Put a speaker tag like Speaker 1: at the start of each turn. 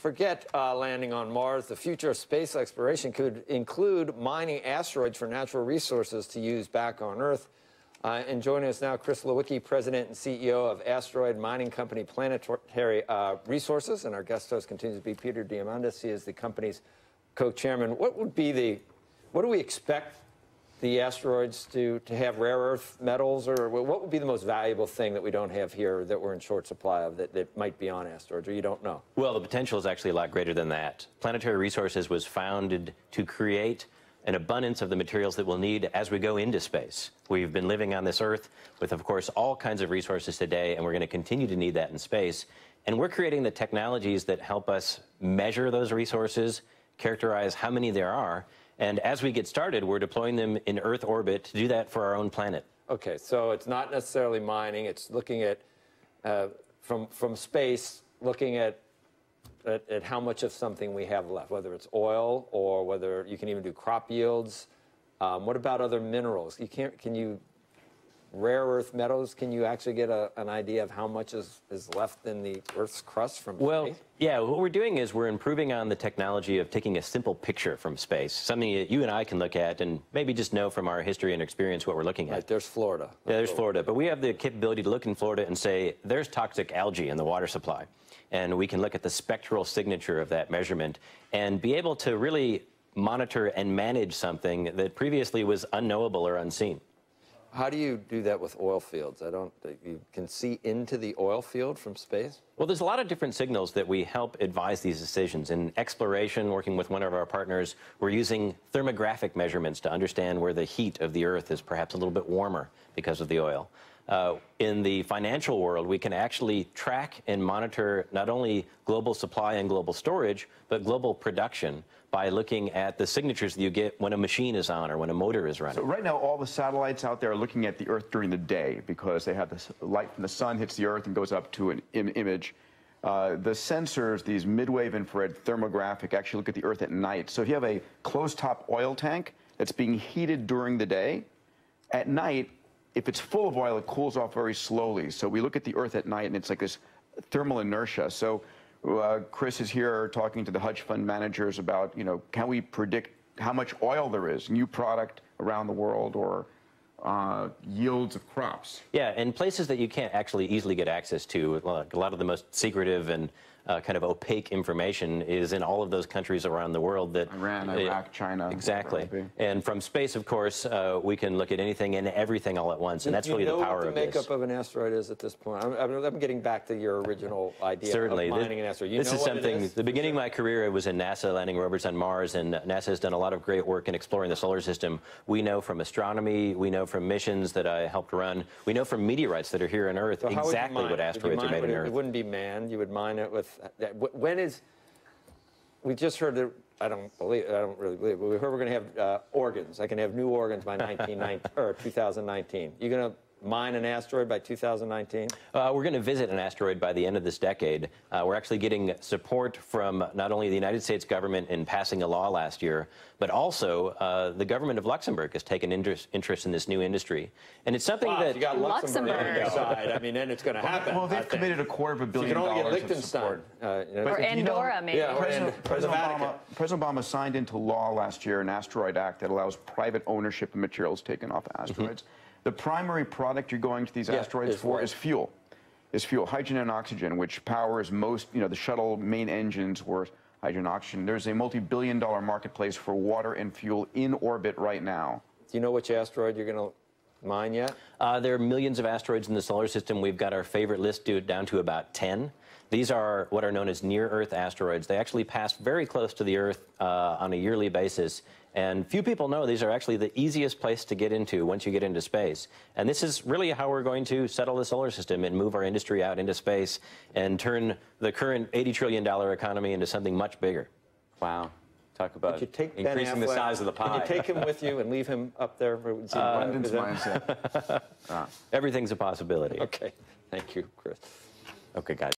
Speaker 1: Forget landing on Mars. The future of space exploration could include mining asteroids for natural resources to use back on Earth. And joining us now, Chris Lewicki, President and CEO of asteroid mining company Planetary Resources. And our guest host continues to be Peter Diamandis. He is the company's co-chairman. What do we expect the asteroids to have rare earth metals, or what would be the most valuable thing that we don't have here that we're in short supply of that might be on asteroids, or you don't know?
Speaker 2: Well, the potential is actually a lot greater than that. Planetary Resources was founded to create an abundance of the materials that we'll need as we go into space. We've been living on this Earth with, of course, all kinds of resources today, and we're going to continue to need that in space. And we're creating the technologies that help us measure those resources, characterize how many there are, and as we get started, we're deploying them in Earth orbit to do that for our own planet.
Speaker 1: Okay, so it's not necessarily mining. It's looking at, from space, looking at how much of something we have left, whether it's oil or whether you can even do crop yields. What about other minerals? Rare earth metals, can you actually get an idea of how much is left in the Earth's crust from space?
Speaker 2: Well, yeah, what we're doing is we're improving on the technology of taking a simple picture from space, something that you and I can look at and maybe just know from our history and experience what we're looking at.
Speaker 1: Right, there's Florida.
Speaker 2: Yeah, there's Florida. But we have the capability to look in Florida and say, there's toxic algae in the water supply. And we can look at the spectral signature of that measurement and be able to really monitor and manage something that previously was unknowable or unseen.
Speaker 1: How do you do that with oil fields? You can see into the oil field from space?
Speaker 2: Well, there's a lot of different signals that we help advise these decisions. In exploration, working with one of our partners, we're using thermographic measurements to understand where the heat of the Earth is perhaps a little bit warmer because of the oil. In the financial world, we can actually track and monitor not only global supply and global storage, but global production by looking at the signatures that you get when a machine is on or when a motor is running.
Speaker 3: So right now, all the satellites out there are looking at the Earth during the day because they have the light from the sun hits the Earth and goes up to an image. The sensors, these mid-wave infrared thermographic, actually look at the Earth at night. So if you have a closed-top oil tank that's being heated during the day, at night, if it's full of oil, it cools off very slowly. So we look at the Earth at night, and it's like this thermal inertia. So Chris is here talking to the hedge fund managers about, can we predict how much oil there is, new product around the world, or yields of crops?
Speaker 2: Yeah, and places that you can't actually easily get access to. Like a lot of the most secretive and kind of opaque information is in all of those countries around the world that
Speaker 3: Iran, Iraq, China.
Speaker 2: Exactly. And from space, of course, we can look at anything and everything all at once, and that's really the power of this.
Speaker 1: Do you know what the makeup of an asteroid is at this point? I'm getting back to your original idea of mining an asteroid.
Speaker 2: This is something, the beginning of my career, I was in NASA landing rovers on Mars, and NASA has done a lot of great work in exploring the solar system. We know from astronomy, we know from missions that I helped run, we know from meterites that are here on Earth exactly what asteroids are made on Earth.
Speaker 1: It wouldn't be manned. You would mine it with. We just heard that. I don't really believe it, but we heard we're going to have organs. I can have new organs by 2019. You're going to mine an asteroid by 2019?
Speaker 2: We're going to visit an asteroid by the end of this decade. We're actually getting support from not only the United States government in passing a law last year, but also the government of Luxembourg has taken interest in this new industry. And it's something that...
Speaker 1: You got Luxembourg on your side. I mean, then it's going to happen.
Speaker 3: Well, they've committed $250 million.
Speaker 1: You can only get Liechtenstein.
Speaker 4: Or Andorra, maybe.
Speaker 1: Yeah,
Speaker 3: President Obama signed into law last year an Asteroid Act that allows private ownership of materials taken off asteroids. The primary product you're going to these asteroids for is fuel. Hydrogen and oxygen, which powers most, the shuttle main engines were hydrogen and oxygen. There's a multi-billion-dollar marketplace for water and fuel in orbit right now.
Speaker 1: Do you know which asteroid you're going to mine yet?
Speaker 2: There are millions of asteroids in the solar system. We've got our favorite list down to about 10. These are what are known as near-Earth asteroids. They actually pass very close to the Earth on a yearly basis. And few people know these are actually the easiest place to get into once you get into space. And this is really how we're going to settle the solar system and move our industry out into space and turn the current $80 trillion economy into something much bigger.
Speaker 5: Wow. Talk about
Speaker 1: increasing
Speaker 5: the size of the pie.
Speaker 1: Can you take him with you and leave him up there?
Speaker 3: Abundance mindset.
Speaker 2: Everything's a possibility.
Speaker 1: Okay. Thank you, Chris.
Speaker 2: Okay, guys.